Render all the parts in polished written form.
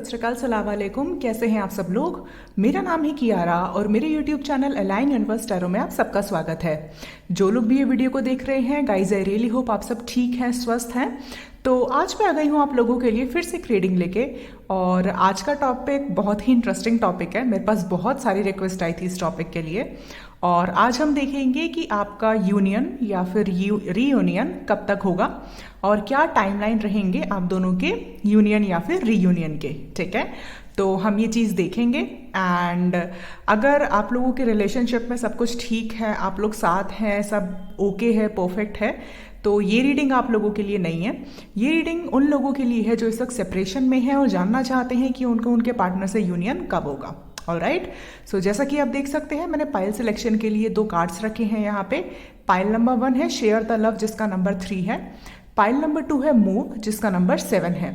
श्री अकाल, सलाम वालेकुम। कैसे हैं आप सब लोग। मेरा नाम है कियारा और मेरे YouTube channel align universe tarot में आप सबका स्वागत है। जो लोग भी ये वीडियो को देख रहे हैं, गाइज आई रियली होप आप सब ठीक हैं, स्वस्थ हैं। तो आज मैं आ गई हूँ आप लोगों के लिए फिर से एक रीडिंग लेके। और आज का टॉपिक बहुत ही इंटरेस्टिंग टॉपिक है। मेरे पास बहुत सारी रिक्वेस्ट आई थी इस टॉपिक के लिए। और आज हम देखेंगे कि आपका यूनियन या फिर रीयूनियन कब तक होगा और क्या टाइमलाइन रहेंगे आप दोनों के यूनियन या फिर रीयूनियन के। ठीक है, तो हम ये चीज़ देखेंगे। एंड अगर आप लोगों के रिलेशनशिप में सब कुछ ठीक है, आप लोग साथ हैं, सब ओके है, परफेक्ट है, तो ये रीडिंग आप लोगों के लिए नहीं है। ये रीडिंग उन लोगों के लिए है जो इस वक्त सेपरेशन में है और जानना चाहते हैं कि उनको उनके पार्टनर से यूनियन कब होगा। ऑलराइट, सो जैसा कि आप देख सकते हैं, मैंने पाइल सिलेक्शन के लिए 2 कार्ड्स रखे हैं यहाँ पे। पाइल नंबर 1 है शेयर द लव, जिसका नंबर 3 है। पाइल नंबर 2 है मूव, जिसका नंबर 7 है।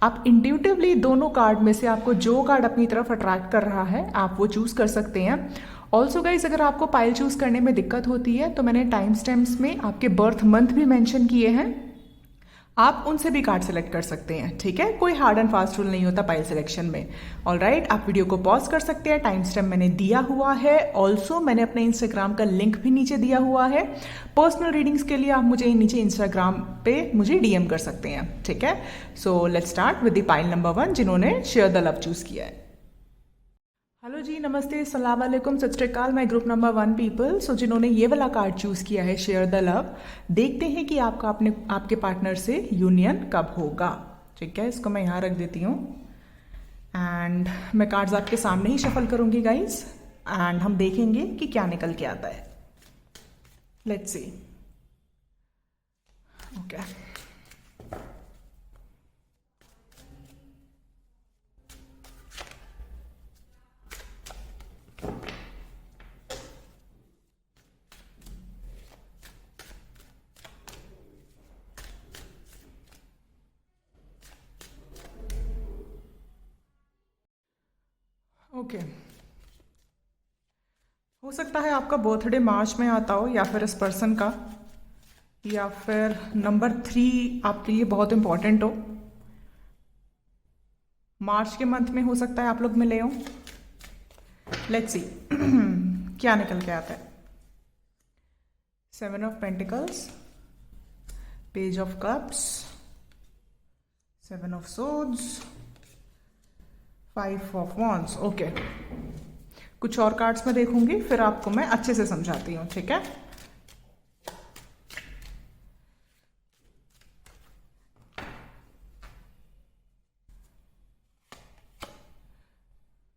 आप इंट्यूटिवली दोनों कार्ड में से आपको जो कार्ड अपनी तरफ अट्रैक्ट कर रहा है आप वो चूज कर सकते हैं। ऑल्सो गाइज, अगर आपको पाइल चूज करने में दिक्कत होती है तो मैंने टाइम स्टैम्प्स में आपके बर्थ मंथ भी मेंशन किए हैं, आप उनसे भी कार्ड सेलेक्ट कर सकते हैं। ठीक है, कोई हार्ड एंड फास्ट रूल नहीं होता पाइल सिलेक्शन में। ऑलराइट, आप वीडियो को पॉज कर सकते हैं, टाइम स्टैम्प मैंने दिया हुआ है। ऑल्सो मैंने अपने इंस्टाग्राम का लिंक भी नीचे दिया हुआ है। पर्सनल रीडिंग्स के लिए आप मुझे नीचे इंस्टाग्राम पे मुझे डीएम कर सकते हैं। ठीक है, so let's start with the pile number 1 जिन्होंने शेयर द लव चूज किया है। हेलो जी, नमस्ते, सलाम वालेकुम, सत श्री अकाल। My group number 1 people. So जिन्होंने ये वाला कार्ड चूज किया है शेयर द लव, देखते हैं कि आपका आपके पार्टनर से यूनियन कब होगा। ठीक है, इसको मैं यहाँ रख देती हूँ एंड मैं कार्ड्स आपके सामने ही शफल करूंगी गाइज, एंड हम देखेंगे कि क्या निकल के आता है। Let's see. ओके, ओके, हो सकता है आपका बर्थडे मार्च में आता हो या फिर इस पर्सन का, या फिर नंबर 3 आपके लिए बहुत इंपॉर्टेंट हो। मार्च के मंथ में हो सकता है आप लोग मिले हो। लेट्स सी क्या निकल के आता है। 7 of pentacles, page of cups, 7 of swords, 5 of wands. Okay, कुछ और कार्ड्स में देखूंगी फिर आपको मैं अच्छे से समझाती हूँ। ठीक है,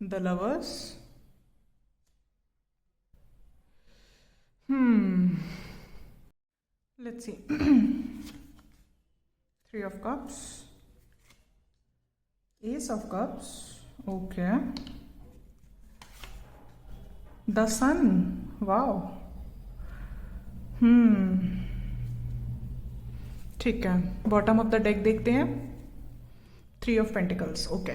the lovers, let's see 3 of cups, ace of cups, okay, the sun, wow, ठीक है। बॉटम ऑफ द डेक देखते हैं, 3 of pentacles. Okay,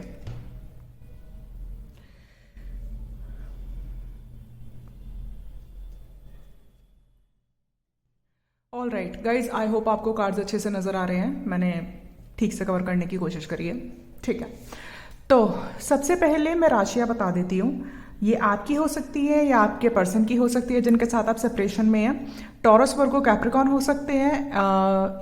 all right guys, I hope आपको कार्ड्स अच्छे से नजर आ रहे हैं। मैंने ठीक से कवर करने की कोशिश करी है। ठीक है, तो सबसे पहले मैं राशियां बता देती हूँ। ये आपकी हो सकती है या आपके पर्सन की हो सकती है जिनके साथ आप सेपरेशन में हैं। टॉरस, वर्गो, कैप्रिकॉर्न हो सकते हैं।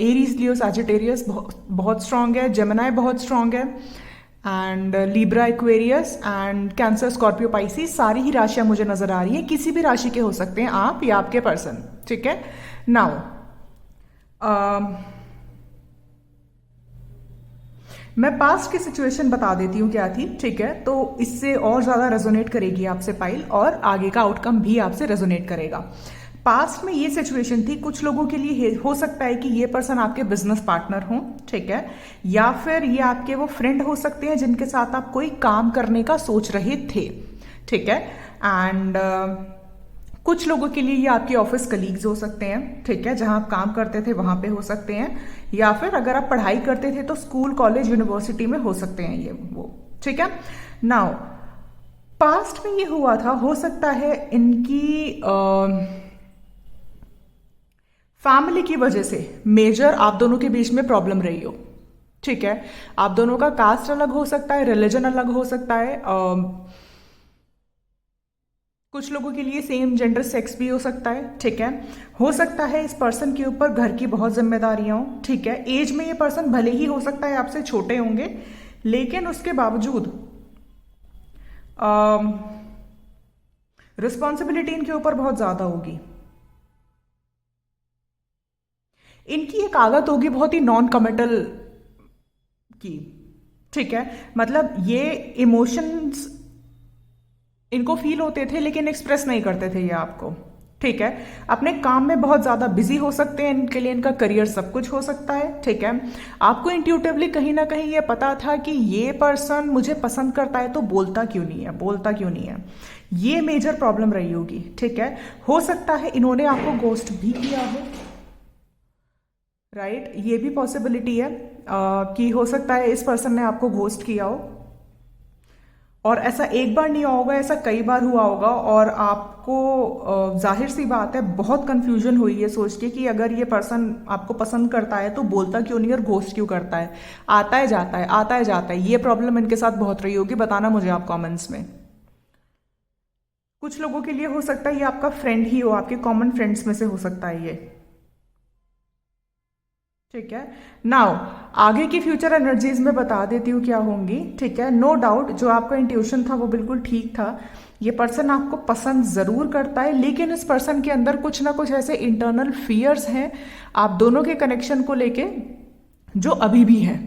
एरीज, लियो, सैजिटेरियस बहुत स्ट्रांग है। जेमिनाई बहुत स्ट्रांग है। And Libra, Aquarius and cancer, Scorpio, Pisces, सारी ही राशियां मुझे नजर आ रही हैं। किसी भी राशि के हो सकते हैं आप या आपके पर्सन। ठीक है, नाउ मैं पास्ट की सिचुएशन बता देती हूँ क्या थी। ठीक है, तो इससे और ज्यादा रेजोनेट करेगी आपसे पाइल और आगे का आउटकम भी आपसे रेजोनेट करेगा। पास्ट में ये सिचुएशन थी, कुछ लोगों के लिए हो सकता है कि ये पर्सन आपके बिजनेस पार्टनर हो। ठीक है, या फिर ये आपके वो फ्रेंड हो सकते हैं जिनके साथ आप कोई काम करने का सोच रहे थे। ठीक है, एंड कुछ लोगों के लिए ये आपके ऑफिस कलीग्स हो सकते हैं। ठीक है, जहां आप काम करते थे वहां पे हो सकते हैं, या फिर अगर आप पढ़ाई करते थे तो स्कूल, कॉलेज, यूनिवर्सिटी में हो सकते हैं ये वो। ठीक है, नाउ पास्ट में ये हुआ था, हो सकता है इनकी फैमिली की वजह से मेजर आप दोनों के बीच में प्रॉब्लम रही हो। ठीक है। आप दोनों का कास्ट अलग हो सकता है, रिलीजन अलग हो सकता है, कुछ लोगों के लिए सेम जेंडर सेक्स भी हो सकता है, ठीक है। हो सकता है इस पर्सन के ऊपर घर की बहुत जिम्मेदारियां हो, ठीक है। एज में ये पर्सन भले ही हो सकता है आपसे छोटे होंगे, लेकिन उसके बावजूद रिस्पॉन्सिबिलिटी इनके ऊपर बहुत ज्यादा होगी। इनकी एक आदत होगी बहुत ही नॉन कमिटल की, ठीक है। मतलब ये इमोशंस इनको फील होते थे लेकिन एक्सप्रेस नहीं करते थे ये आपको, ठीक है। अपने काम में बहुत ज्यादा बिजी हो सकते हैं, इनके लिए इनका करियर सब कुछ हो सकता है, ठीक है। आपको इंट्यूटिवली कहीं ना कहीं ये पता था कि ये पर्सन मुझे पसंद करता है, तो बोलता क्यों नहीं है, बोलता क्यों नहीं है। ये मेजर प्रॉब्लम रही होगी, ठीक है। हो सकता है इन्होंने आपको गोस्ट भी किया हो, राइट। ये भी पॉसिबिलिटी है कि हो सकता है इस पर्सन ने आपको घोस्ट किया हो, और ऐसा एक बार नहीं हुआ होगा, ऐसा कई बार हुआ होगा। और आपको जाहिर सी बात है बहुत कंफ्यूजन हुई है सोच के कि अगर ये पर्सन आपको पसंद करता है तो बोलता क्यों नहीं और घोस्ट क्यों करता है, आता है जाता है, आता है जाता है। ये प्रॉब्लम इनके साथ बहुत रही होगी, बताना मुझे आप कमेंट्स में। कुछ लोगों के लिए हो सकता है ये आपका फ्रेंड ही हो, आपके कॉमन फ्रेंड्स में से हो सकता है ये, ठीक है। नाउ आगे की फ्यूचर एनर्जीज में बता देती हूँ क्या होंगी, ठीक है। नो डाउट जो आपका इंट्यूशन था वो बिल्कुल ठीक था। ये पर्सन आपको पसंद जरूर करता है, लेकिन इस पर्सन के अंदर कुछ ना कुछ ऐसे इंटरनल फियर्स हैं आप दोनों के कनेक्शन को लेके जो अभी भी हैं,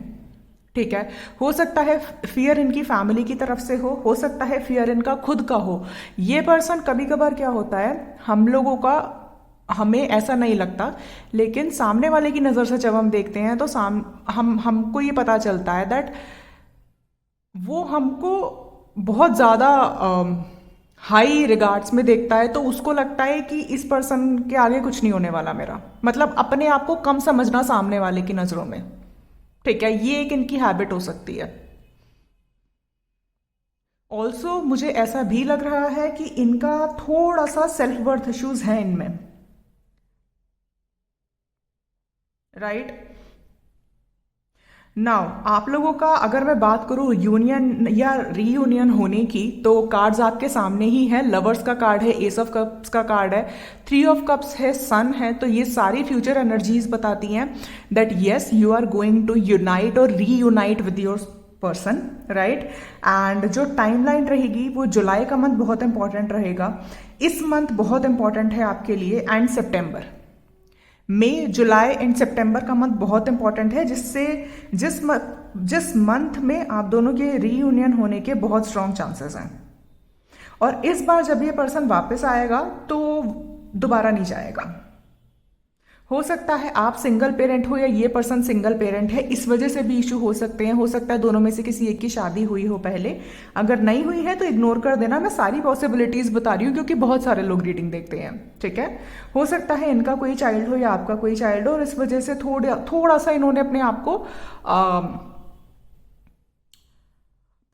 ठीक है। हो सकता है फियर इनकी फैमिली की तरफ से हो सकता है फियर इनका खुद का हो। ये पर्सन कभी कभार क्या होता है, हम लोगों का हमें ऐसा नहीं लगता, लेकिन सामने वाले की नजर से जब हम देखते हैं तो हमको ये पता चलता है दैट वो हमको बहुत ज्यादा हाई रिगार्ड्स में देखता है, तो उसको लगता है कि इस पर्सन के आगे कुछ नहीं होने वाला मेरा, मतलब अपने आप को कम समझना सामने वाले की नजरों में, ठीक है। ये एक इनकी हैबिट हो सकती है। ऑल्सो मुझे ऐसा भी लग रहा है कि इनका थोड़ा सा सेल्फ वर्थ इश्यूज है इनमें, राइट। नाउ आप लोगों का अगर मैं बात करूं यूनियन या रीयूनियन होने की, तो कार्ड्स आपके सामने ही है। लवर्स का कार्ड है, एस ऑफ कप्स का कार्ड है, थ्री ऑफ कप्स है, सन है। तो ये सारी फ्यूचर एनर्जीज बताती हैं that yes you are going to unite और reunite with your person, right. And जो टाइमलाइन रहेगी वो जुलाई का मंथ बहुत इंपॉर्टेंट रहेगा, इस मंथ बहुत इंपॉर्टेंट है आपके लिए, and September, May, July and सितंबर का मंथ बहुत इंपॉर्टेंट है, जिस मंथ में आप दोनों के रीयूनियन होने के बहुत स्ट्रॉन्ग चांसेस हैं। और इस बार जब ये पर्सन वापस आएगा तो दोबारा नहीं जाएगा। हो सकता है आप सिंगल पेरेंट हो या ये पर्सन सिंगल पेरेंट है, इस वजह से भी इशू हो सकते हैं। हो सकता है दोनों में से किसी एक की शादी हुई हो पहले, अगर नहीं हुई है तो इग्नोर कर देना। मैं सारी पॉसिबिलिटीज बता रही हूँ क्योंकि बहुत सारे लोग रीडिंग देखते हैं, ठीक है। हो सकता है इनका कोई चाइल्ड हो या आपका कोई चाइल्ड हो, और इस वजह से थोड़ा सा इन्होंने अपने आप को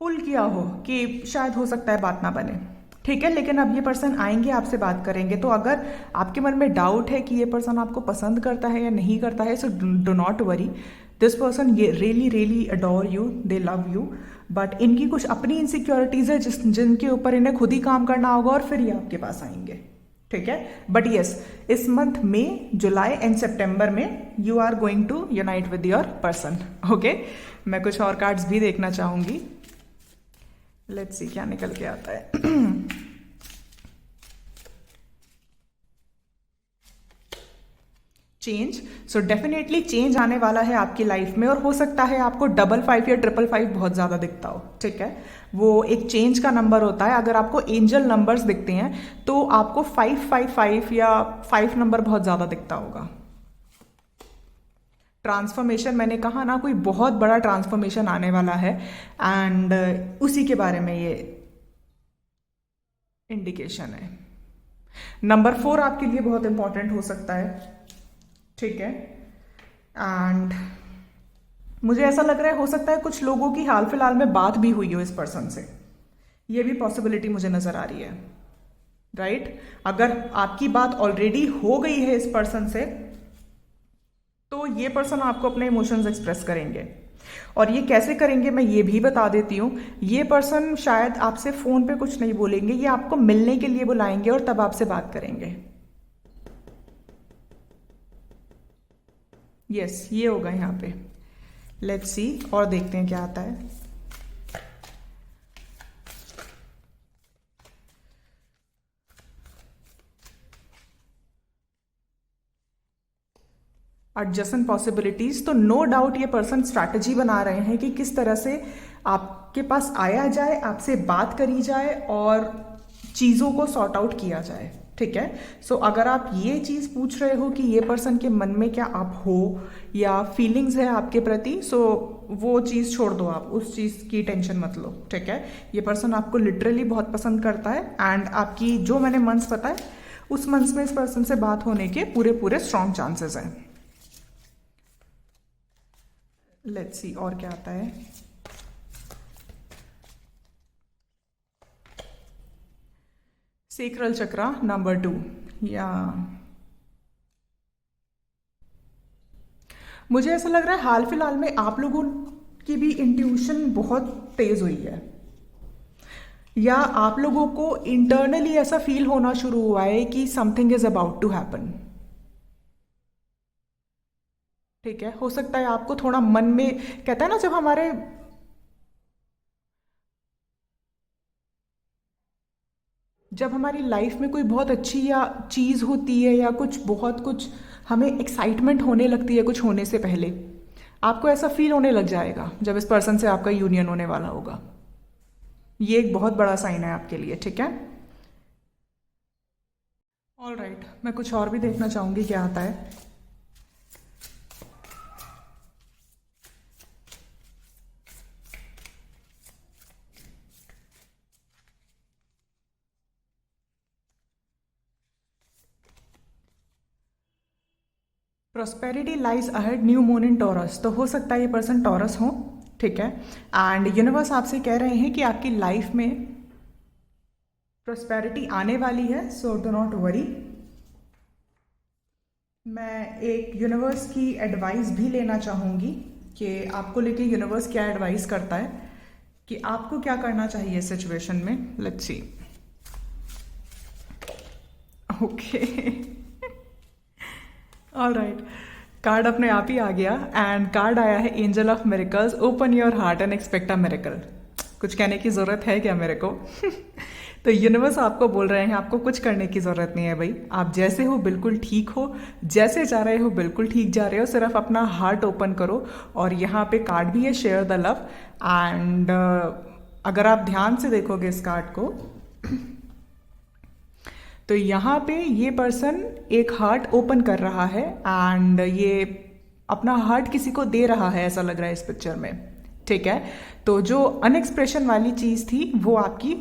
पुल किया हो कि शायद हो सकता है बात ना बने, ठीक है। लेकिन अब ये पर्सन आएंगे, आपसे बात करेंगे। तो अगर आपके मन में डाउट है कि ये पर्सन आपको पसंद करता है या नहीं करता है, so do not worry, this person ये really really adore you, they love you, but इनकी कुछ अपनी इनसिक्योरिटीज है जिनके ऊपर इन्हें खुद ही काम करना होगा, और फिर ये आपके पास आएंगे, ठीक है। बट यस, इस मंथ में जुलाई एंड सितंबर में you are going to unite with your person, okay. मैं कुछ और कार्ड्स भी देखना चाहूंगी, लेट्स सी क्या निकल के आता है। चेंज, सो डेफिनेटली चेंज आने वाला है आपकी लाइफ में, और हो सकता है आपको 55 या 555 बहुत ज्यादा दिखता हो, ठीक है। वो एक चेंज का नंबर होता है। अगर आपको एंजल नंबर्स दिखते हैं तो आपको 555 या 5 नंबर बहुत ज्यादा दिखता होगा। ट्रांसफॉर्मेशन, मैंने कहा ना, कोई बहुत बड़ा ट्रांसफॉर्मेशन आने वाला है, एंड उसी के बारे में ये इंडिकेशन है। नंबर 4 आपके लिए बहुत इंपॉर्टेंट हो सकता है, ठीक है। एंड मुझे ऐसा लग रहा है हो सकता है कुछ लोगों की हाल फिलहाल में बात भी हुई हो इस पर्सन से, ये भी पॉसिबिलिटी मुझे नजर आ रही है, राइट। अगर आपकी बात ऑलरेडी हो गई है इस पर्सन से, तो ये पर्सन आपको अपने इमोशंस एक्सप्रेस करेंगे। और ये कैसे करेंगे मैं ये भी बता देती हूँ। ये पर्सन शायद आपसे फोन पे कुछ नहीं बोलेंगे, ये आपको मिलने के लिए बुलाएंगे और तब आपसे बात करेंगे। यस, ये होगा यहाँ पे। लेट्स सी और देखते हैं क्या आता है। एडजस्टेंट पॉसिबिलिटीज, तो नो डाउट ये पर्सन स्ट्रैटेजी बना रहे हैं कि किस तरह से आपके पास आया जाए, आपसे बात करी जाए और चीज़ों को सॉर्ट आउट किया जाए। ठीक है, सो अगर आप ये चीज़ पूछ रहे हो कि ये पर्सन के मन में क्या आप हो या फीलिंग्स है आपके प्रति, सो वो चीज़ छोड़ दो, आप उस चीज़ की टेंशन मत लो। ठीक है, ये पर्सन आपको लिटरली बहुत पसंद करता है एंड आपकी जो मैंने मंथ्स बताए उस मंथ्स में इस पर्सन से बात होने के पूरे पूरे स्ट्रॉन्ग चांसेस हैं। लेट्स सी और क्या आता है। सेक्रल चक्रा नंबर 2, या मुझे ऐसा लग रहा है हाल फिलहाल में आप लोगों की भी इंट्यूशन बहुत तेज हुई है, या आप लोगों को इंटरनली ऐसा फील होना शुरू हुआ है कि something is about to happen. ठीक है, हो सकता है आपको थोड़ा मन में, कहता है ना जब हमारी लाइफ में कोई बहुत अच्छी या चीज़ होती है या कुछ बहुत कुछ हमें एक्साइटमेंट होने लगती है कुछ होने से पहले, आपको ऐसा फील होने लग जाएगा जब इस पर्सन से आपका यूनियन होने वाला होगा। ये एक बहुत बड़ा साइन है आपके लिए। ठीक है, ऑल राइट, मैं कुछ और भी देखना चाहूंगी क्या आता है। Prosperity lies ahead, new moon in taurus, तो हो सकता है ये पर्सन टॉरस हो। ठीक है, एंड यूनिवर्स आपसे कह रहे हैं कि आपकी लाइफ में प्रोस्पेरिटी आने वाली है, सो डो नॉट वरी। मैं एक यूनिवर्स की एडवाइस भी लेना चाहूँगी कि आपको लेके यूनिवर्स क्या एडवाइस करता है कि आपको क्या करना चाहिए इस सिचुएशन में। Let's see. Okay, all right, card अपने आप ही आ गया एंड कार्ड आया है angel of miracles. Open your heart and expect a miracle. कुछ कहने की ज़रूरत है क्या मेरे को? तो यूनिवर्स आपको बोल रहे हैं आपको कुछ करने की ज़रूरत नहीं है भाई, आप जैसे हो बिल्कुल ठीक हो, जैसे जा रहे हो बिल्कुल ठीक जा रहे हो, सिर्फ अपना हार्ट ओपन करो। और यहाँ पे कार्ड भी है शेयर द लव एंड अगर आप ध्यान से देखोगे इस कार्ड को तो यहाँ पे ये पर्सन एक हार्ट ओपन कर रहा है एंड ये अपना हार्ट किसी को दे रहा है, ऐसा लग रहा है इस पिक्चर में। ठीक है, तो जो अनएक्सप्रेशन वाली चीज़ थी वो आपकी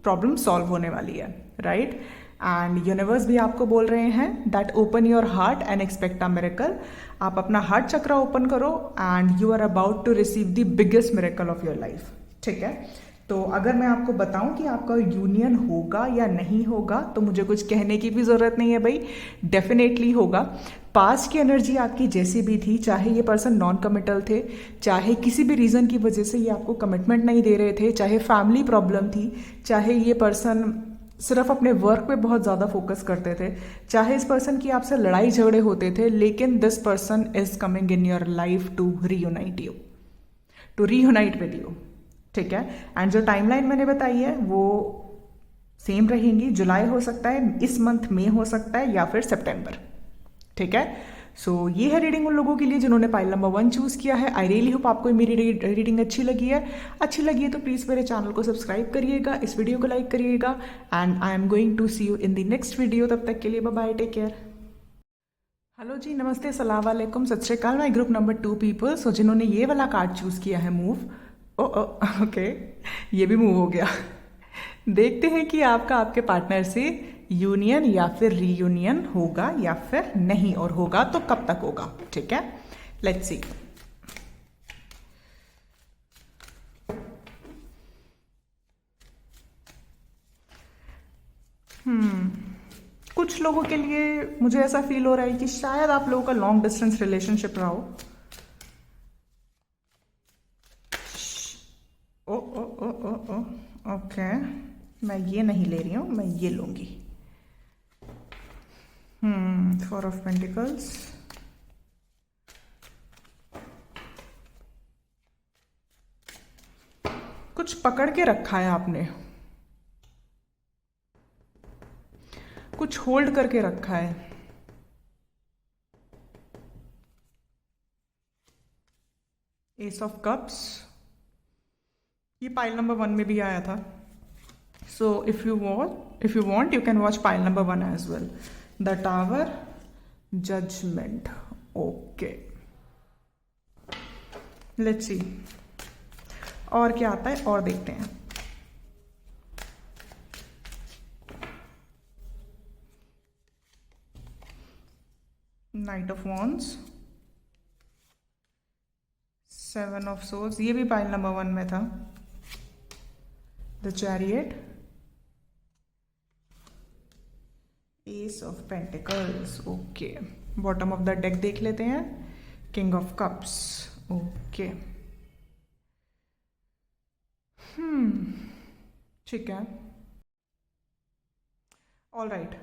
प्रॉब्लम सॉल्व होने वाली है, राइट। एंड यूनिवर्स भी आपको बोल रहे हैं that open your heart and expect a miracle. आप अपना हार्ट चक्रा ओपन करो and you are about to receive the biggest miracle of your life. ठीक है, तो अगर मैं आपको बताऊं कि आपका यूनियन होगा या नहीं होगा तो मुझे कुछ कहने की भी ज़रूरत नहीं है भाई, डेफिनेटली होगा। पास्ट की एनर्जी आपकी जैसी भी थी, चाहे ये पर्सन नॉन कमिटल थे, चाहे किसी भी रीज़न की वजह से ये आपको कमिटमेंट नहीं दे रहे थे, चाहे फैमिली प्रॉब्लम थी, चाहे ये पर्सन सिर्फ अपने वर्क पे बहुत ज़्यादा फोकस करते थे, चाहे इस पर्सन की आपसे लड़ाई झगड़े होते थे, लेकिन this person is coming in your life to reunite you, to reunite with you. ठीक है, एंड जो टाइमलाइन मैंने बताई है वो सेम रहेंगी। जुलाई हो सकता है, इस मंथ में हो सकता है, या फिर सितंबर। ठीक है, सो ये है रीडिंग उन लोगों के लिए जिन्होंने पाइल नंबर 1 चूज किया है। आई रियली होप आपको मेरी रीडिंग अच्छी लगी है। अच्छी लगी है तो प्लीज़ मेरे चैनल को सब्सक्राइब करिएगा, इस वीडियो को लाइक करिएगा and I am going to see you in the next video. तब तक के लिए bye bye, take care. Hello ji, नमस्ते, सलाम वालेकुम, सत श्री अकाल। My group number 2 people, so जिन्होंने ये वाला कार्ड चूज किया है मूव, ओके, ये भी मूव हो गया। देखते हैं कि आपका आपके पार्टनर से यूनियन या फिर रीयूनियन होगा या फिर नहीं, और होगा तो कब तक होगा। ठीक है, लेट्स सी। कुछ लोगों के लिए मुझे ऐसा फील हो रहा है कि शायद आप लोगों का लॉन्ग डिस्टेंस रिलेशनशिप रहा हो। मैं ये नहीं ले रही हूँ, मैं ये लूंगी। 4 ऑफ पेंटिकल्स, कुछ पकड़ के रखा है आपने, कुछ होल्ड करके रखा है। एस ऑफ कप्स, ये पाइल नंबर 1 में भी आया था। So if you want you can watch pile number 1 as well. The tower, judgement. Okay, let's see और क्या आता है और देखते हैं। Knight of wands, 7 of swords, ये भी पाइल नंबर 1 में था। The chariot, ace of pentacles. Okay, bottom of the deck देख लेते हैं। King of cups. ओके, ठीक है, ऑल राइट।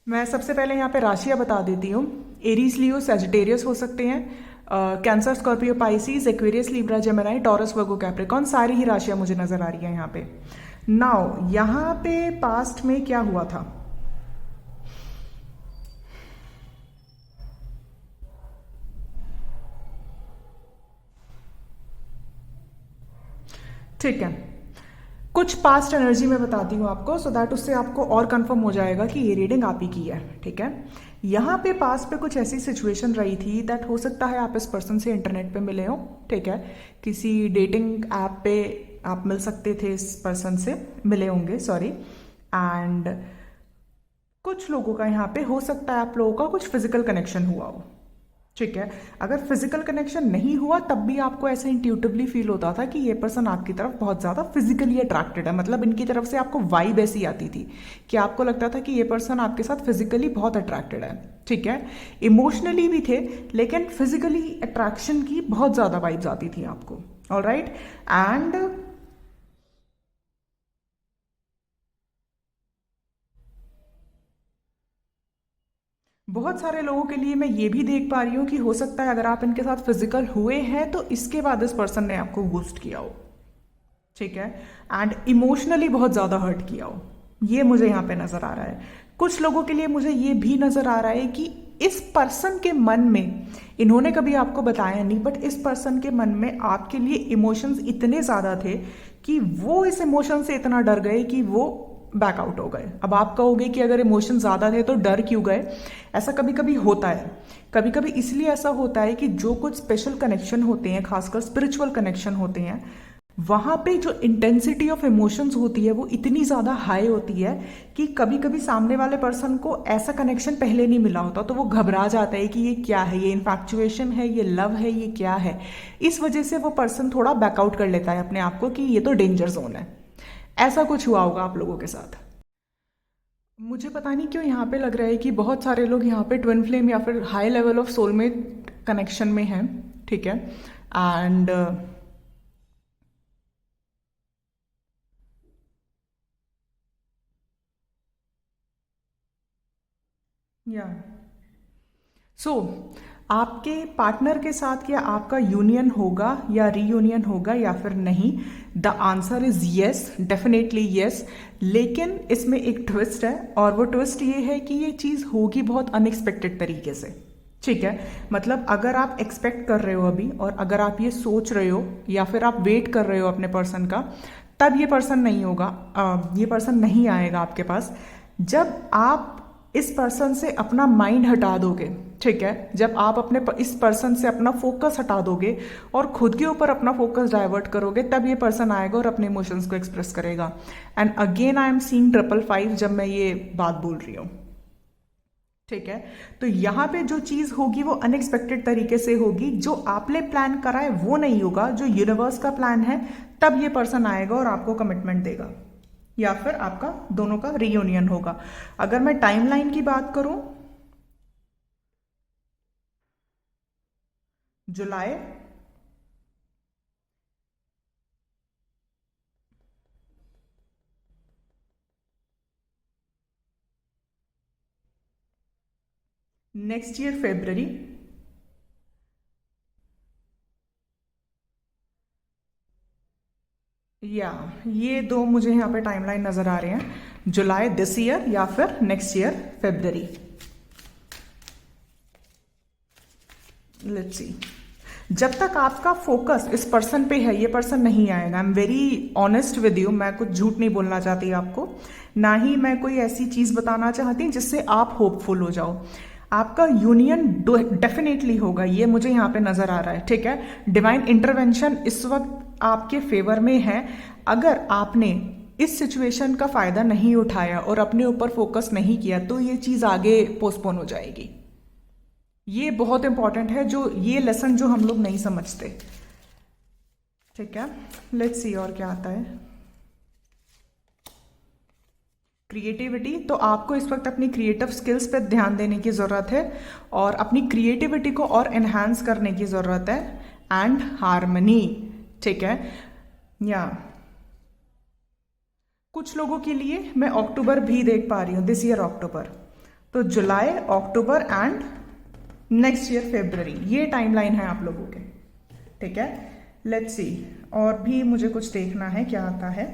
मैं सबसे पहले यहाँ पे राशियाँ बता देती हूँ। एरीज, लियो, सैजिटेरियस हो सकते हैं। Cancer, Scorpio, Pisces, Aquarius, Libra, Gemini, Taurus, Virgo, Capricorn, सारी ही राशियाँ मुझे नजर आ रही है यहाँ पे। नाउ यहाँ पे पास्ट में क्या हुआ था, ठीक है, कुछ पास्ट एनर्जी में बताती हूँ आपको, सो दैट उससे आपको और कंफर्म हो जाएगा कि ये रीडिंग आप ही की है। ठीक है, यहाँ पे पास्ट पे कुछ ऐसी सिचुएशन रही थी दैट हो सकता है आप इस पर्सन से इंटरनेट पे मिले हो। ठीक है, किसी डेटिंग ऐप पे आप मिल सकते थे, इस पर्सन से मिले होंगे, सॉरी। एंड कुछ लोगों का यहाँ पे हो सकता है आप लोगों का कुछ फिजिकल कनेक्शन हुआ हो। ठीक है, अगर फिजिकल कनेक्शन नहीं हुआ तब भी आपको ऐसा इंट्यूटिवली फील होता था कि ये पर्सन आपकी तरफ बहुत ज्यादा फिजिकली अट्रैक्टेड है, मतलब इनकी तरफ से आपको वाइब ऐसी आती थी कि आपको लगता था कि ये पर्सन आपके साथ फिजिकली बहुत अट्रैक्टेड है। ठीक है, इमोशनली भी थे, लेकिन फिजिकली अट्रैक्शन की बहुत ज्यादा वाइब्स आती थी आपको। ऑलराइट, एंड बहुत सारे लोगों के लिए मैं ये भी देख पा रही हूँ कि हो सकता है अगर आप इनके साथ फिजिकल हुए हैं तो इसके बाद इस पर्सन ने आपको बूस्ट किया हो। ठीक है, एंड इमोशनली बहुत ज्यादा हर्ट किया हो, ये मुझे यहाँ पे नजर आ रहा है। कुछ लोगों के लिए मुझे ये भी नजर आ रहा है कि इस पर्सन के मन में, इन्होंने कभी आपको बताया नहीं, बट इस पर्सन के मन में आपके लिए इमोशंस इतने ज्यादा थे कि वो इस इमोशन से इतना डर गए कि वो बैकआउट हो गए। अब आप कहोगे कि अगर इमोशन ज्यादा थे तो डर क्यों गए? ऐसा कभी कभी होता है, कभी कभी इसलिए ऐसा होता है कि जो कुछ स्पेशल कनेक्शन होते हैं, खासकर स्पिरिचुअल कनेक्शन होते हैं, वहां पे जो इंटेंसिटी ऑफ इमोशंस होती है वो इतनी ज्यादा हाई होती है कि कभी कभी सामने वाले पर्सन को ऐसा कनेक्शन पहले नहीं मिला होता, तो वो घबरा जाता है कि ये क्या है, ये इन्फैक्चुएशन है, ये लव है, ये क्या है। इस वजह से वो पर्सन थोड़ा बैकआउट कर लेता है अपने आप को कि ये तो डेंजर जोन है। ऐसा कुछ हुआ होगा आप लोगों के साथ। मुझे पता नहीं क्यों यहाँ पे लग रहा है कि बहुत सारे लोग यहाँ पे ट्विन फ्लेम या फिर high level of soulmate connection में हैं। ठीक है, एंड या सो आपके पार्टनर के साथ क्या आपका यूनियन होगा या रीयूनियन होगा या फिर नहीं? The answer is yes, definitely yes. लेकिन इसमें एक ट्विस्ट है, और वो ट्विस्ट ये है कि ये चीज होगी बहुत अनएक्सपेक्टेड तरीके से। ठीक है, मतलब अगर आप एक्सपेक्ट कर रहे हो अभी, और अगर आप ये सोच रहे हो या फिर आप वेट कर रहे हो अपने पर्सन का, तब ये पर्सन नहीं होगा, ये पर्सन नहीं आएगा आपके पास। जब आप इस पर्सन से अपना माइंड हटा दोगे, ठीक है, जब आप अपने इस पर्सन से अपना फोकस हटा दोगे और खुद के ऊपर अपना फोकस डाइवर्ट करोगे, तब ये पर्सन आएगा और अपने इमोशंस को एक्सप्रेस करेगा। And again I am seeing 555 जब मैं ये बात बोल रही हूँ। ठीक है, तो यहां पे जो चीज होगी वो अनएक्सपेक्टेड तरीके से होगी, जो आपने प्लान करा है वो नहीं होगा, जो यूनिवर्स का प्लान है। तब ये पर्सन आएगा और आपको कमिटमेंट देगा, या फिर आपका दोनों का रीयूनियन होगा। अगर मैं टाइमलाइन की बात करूं, जुलाई, नेक्स्ट ईयर फेब्रवरी, या ये दो मुझे यहाँ पे टाइमलाइन नजर आ रहे हैं, जुलाई दिस ईयर या फिर next year February. Let's see, जब तक आपका फोकस इस पर्सन पे है, ये पर्सन नहीं आएगा। I am very honest with you, मैं कुछ झूठ नहीं बोलना चाहती आपको, ना ही मैं कोई ऐसी चीज बताना चाहती जिससे आप होपफुल हो जाओ। आपका यूनियन डेफिनेटली होगा, ये मुझे यहाँ पे नजर आ रहा है, ठीक है। डिवाइन इंटरवेंशन इस वक्त आपके फेवर में है। अगर आपने इस सिचुएशन का फायदा नहीं उठाया और अपने ऊपर फोकस नहीं किया तो ये चीज आगे पोस्टपोन हो जाएगी। ये बहुत इंपॉर्टेंट है, जो ये लेसन जो हम लोग नहीं समझते, ठीक है। लेट्स सी और क्या आता है। क्रिएटिविटी, तो आपको इस वक्त अपनी क्रिएटिव स्किल्स पे ध्यान देने की जरूरत है और अपनी क्रिएटिविटी को और एनहांस करने की जरूरत है। एंड हार्मनी, ठीक है। या कुछ लोगों के लिए मैं अक्टूबर भी देख पा रही हूं, this year October, to July, October and next year February, ये टाइमलाइन है आप लोगों के, ठीक है। लेट्स सी, और भी मुझे कुछ देखना है क्या आता है।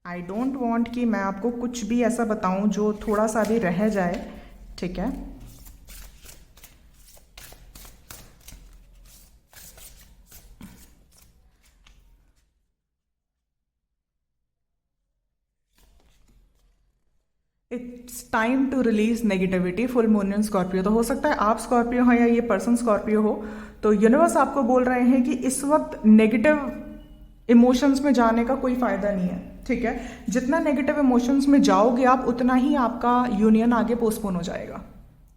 आई डोंट वॉन्ट कि मैं आपको कुछ भी ऐसा बताऊं जो थोड़ा सा भी रह जाए, ठीक है। It's time to release negativity. Full moon in Scorpio, तो हो सकता है आप स्कॉर्पियो हो या ये पर्सन स्कॉर्पियो हो, तो यूनिवर्स आपको बोल रहे हैं कि इस वक्त नेगेटिव इमोशंस में जाने का कोई फायदा नहीं है, ठीक है। जितना नेगेटिव इमोशंस में जाओगे आप, उतना ही आपका यूनियन आगे पोस्टपोन हो जाएगा,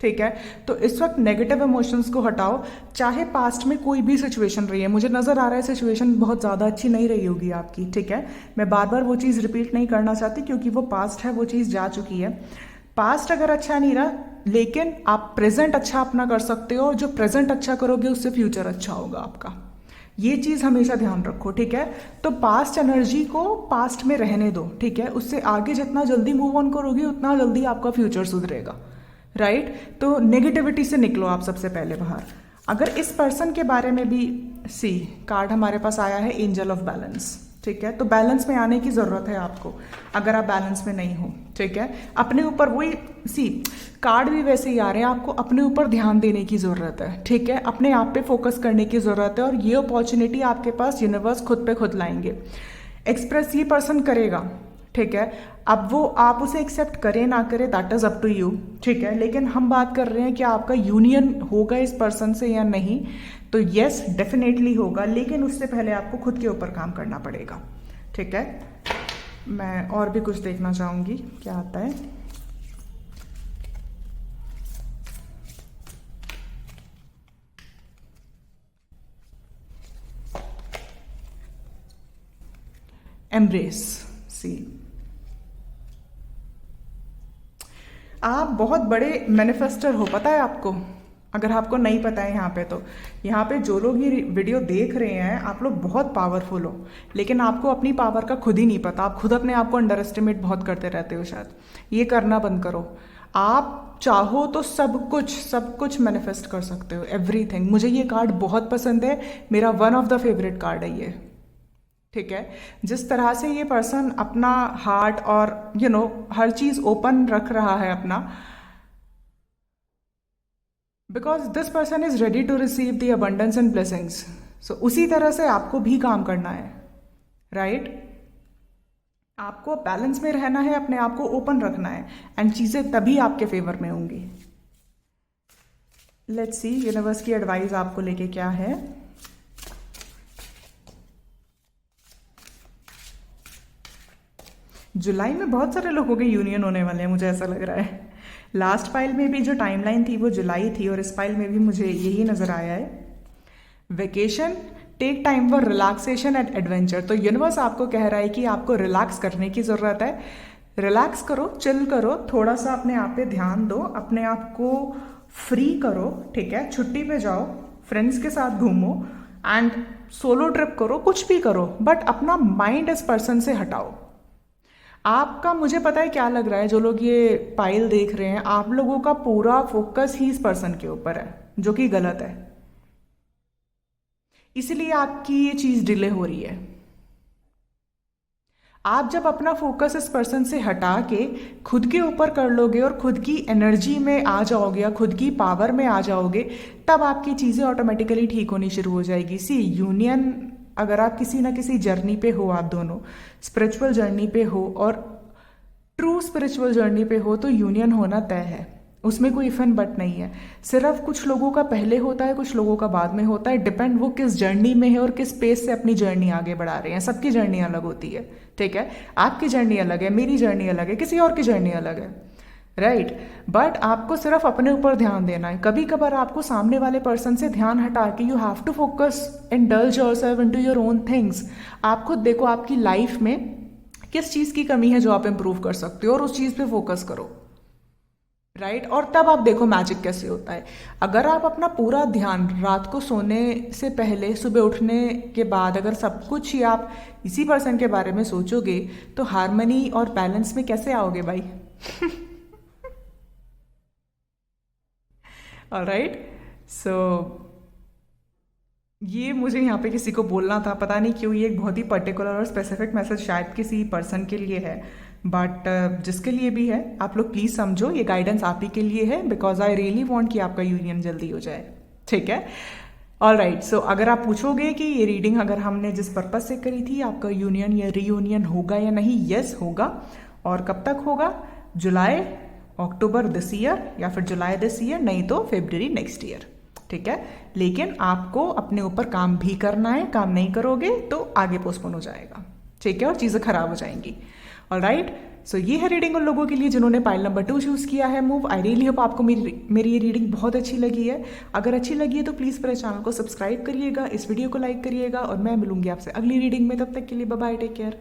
ठीक है। तो इस वक्त नेगेटिव इमोशंस को हटाओ। चाहे पास्ट में कोई भी सिचुएशन रही है, मुझे नजर आ रहा है सिचुएशन बहुत ज्यादा अच्छी नहीं रही होगी आपकी, ठीक है। मैं बार बार वो चीज रिपीट नहीं करना चाहती क्योंकि वो पास्ट है, वो चीज जा चुकी है। पास्ट अगर अच्छा नहीं रहा, लेकिन आप प्रेजेंट अच्छा अपना कर सकते हो, और जो प्रेजेंट अच्छा करोगे उससे फ्यूचर अच्छा होगा आपका। ये चीज हमेशा ध्यान रखो, ठीक है। तो पास्ट एनर्जी को पास्ट में रहने दो, ठीक है। उससे आगे जितना जल्दी मूव ऑन करोगे उतना जल्दी आपका फ्यूचर सुधरेगा, राइट। तो नेगेटिविटी से निकलो आप सबसे पहले बाहर। अगर इस पर्सन के बारे में भी, सी कार्ड हमारे पास आया है एंजल ऑफ बैलेंस, ठीक है। तो बैलेंस में आने की जरूरत है आपको, अगर आप बैलेंस में नहीं हो, ठीक है। अपने ऊपर वही, सी कार्ड भी वैसे ही आ रहे हैं, आपको अपने ऊपर ध्यान देने की जरूरत है, ठीक है। अपने आप पे फोकस करने की जरूरत है, और ये अपॉर्चुनिटी आपके पास यूनिवर्स खुद पे खुद लाएंगे। एक्सप्रेस ये पर्सन करेगा, ठीक है। अब वो आप उसे एक्सेप्ट करें ना करें, that is up to you, ठीक है। लेकिन हम बात कर रहे हैं कि आपका यूनियन होगा इस पर्सन से या नहीं। तो यस, डेफिनेटली होगा, लेकिन उससे पहले आपको खुद के ऊपर काम करना पड़ेगा, ठीक है। मैं और भी कुछ देखना चाहूंगी क्या आता है। एम्ब्रेस, सी आप बहुत बड़े मैनिफेस्टर हो, पता है आपको। अगर आपको नहीं पता है यहाँ पे जो लोग ये वीडियो देख रहे हैं, आप लोग बहुत पावरफुल हो, लेकिन आपको अपनी पावर का खुद ही नहीं पता। आप खुद अपने आप को अंडर एस्टिमेट बहुत करते रहते हो शायद। ये करना बंद करो। आप चाहो तो सब कुछ मैनिफेस्ट कर सकते हो, एवरीथिंग। मुझे ये कार्ड बहुत पसंद है, मेरा one of the favourite card है ये, ठीक है। जिस तरह से ये पर्सन अपना हार्ट और हर चीज ओपन रख रहा है अपना, because this person is ready to receive the abundance and blessings. So उसी तरह से आपको भी काम करना है, राइट। आपको बैलेंस में रहना है, अपने आप को ओपन रखना है, एंड चीजें तभी आपके फेवर में होंगी। लेट्स सी यूनिवर्स की एडवाइस आपको लेके क्या है। जुलाई में बहुत सारे लोगों के यूनियन होने वाले हैं, मुझे ऐसा लग रहा है। लास्ट फाइल में भी जो टाइमलाइन थी वो जुलाई थी, और इस फाइल में भी मुझे यही नजर आया है। Vacation, take time for relaxation and adventure. तो यूनिवर्स आपको कह रहा है कि आपको रिलैक्स करने की जरूरत है। रिलैक्स करो, चिल करो, थोड़ा सा अपने आप पे ध्यान दो, अपने आप को फ्री करो, ठीक है। छुट्टी पे जाओ, फ्रेंड्स के साथ घूमो, एंड सोलो ट्रिप करो, कुछ भी करो, बट अपना माइंड इस पर्सन से हटाओ। आपका, मुझे पता है क्या लग रहा है, जो लोग ये पाइल देख रहे हैं, आप लोगों का पूरा फोकस ही इस पर्सन के ऊपर है, जो कि गलत है। इसलिए आपकी ये चीज डिले हो रही है। आप जब अपना फोकस इस पर्सन से हटा के खुद के ऊपर कर लोगे और खुद की एनर्जी में आ जाओगे या खुद की पावर में आ जाओगे, तब आपकी चीज़ें ऑटोमेटिकली ठीक होनी शुरू हो जाएगी। सी यूनियन, अगर आप किसी ना किसी जर्नी पे हो, आप दोनों स्पिरिचुअल जर्नी पे हो और ट्रू स्पिरिचुअल जर्नी पे हो, तो यूनियन होना तय है। उसमें कोई इफ एंड बट नहीं है। सिर्फ कुछ लोगों का पहले होता है, कुछ लोगों का बाद में होता है। डिपेंड वो किस जर्नी में है और किस पेस से अपनी जर्नी आगे बढ़ा रहे हैं। सबकी जर्नी अलग होती है, ठीक है। आपकी जर्नी अलग है, मेरी जर्नी अलग है, किसी और की जर्नी अलग है, राइट। बट आपको सिर्फ अपने ऊपर ध्यान देना है। कभी कभार आपको सामने वाले पर्सन से ध्यान हटा के you have to focus and indulge yourself into your own things. आप खुद देखो आपकी लाइफ में किस चीज़ की कमी है जो आप इंप्रूव कर सकते हो और उस चीज़ पे फोकस करो, राइट। और तब आप देखो मैजिक कैसे होता है। अगर आप अपना पूरा ध्यान रात को सोने से पहले, सुबह उठने के बाद, अगर सब कुछ ही आप इसी पर्सन के बारे में सोचोगे, तो हार्मनी और बैलेंस में कैसे आओगे भाई? ऑलराइट, सो ये मुझे यहाँ पे किसी को बोलना था, पता नहीं क्यों। ये एक बहुत ही पर्टिकुलर और स्पेसिफिक मैसेज शायद किसी पर्सन के लिए है, बट जिसके लिए भी है, आप लोग प्लीज़ समझो ये गाइडेंस आप ही के लिए है, बिकॉज आई रियली वांट कि आपका यूनियन जल्दी हो जाए, ठीक है। ऑल राइट, सो अगर आप पूछोगे कि ये रीडिंग अगर हमने जिस पर्पज से करी थी, आपका यूनियन या रीयूनियन होगा या नहीं, यस होगा। और कब तक होगा? जुलाई, अक्टूबर दिस ईयर, या फिर जुलाई दिस ईयर, नहीं तो फेब्रुअरी नेक्स्ट ईयर, ठीक है। लेकिन आपको अपने ऊपर काम भी करना है। काम नहीं करोगे तो आगे पोस्टपोन हो जाएगा, ठीक है, और चीज़ें खराब हो जाएंगी। ऑलराइट, सो ये है रीडिंग उन लोगों के लिए जिन्होंने पाइल नंबर 2 चूज किया है, मूव। आई रियली होप आपको मेरी ये रीडिंग बहुत अच्छी लगी है। अगर अच्छी लगी है तो प्लीज़ मेरे चैनल को सब्सक्राइब करिएगा, इस वीडियो को लाइक करिएगा, और मैं मिलूंगी आपसे अगली रीडिंग में। तब तक के लिए बाय बाय, टेक केयर।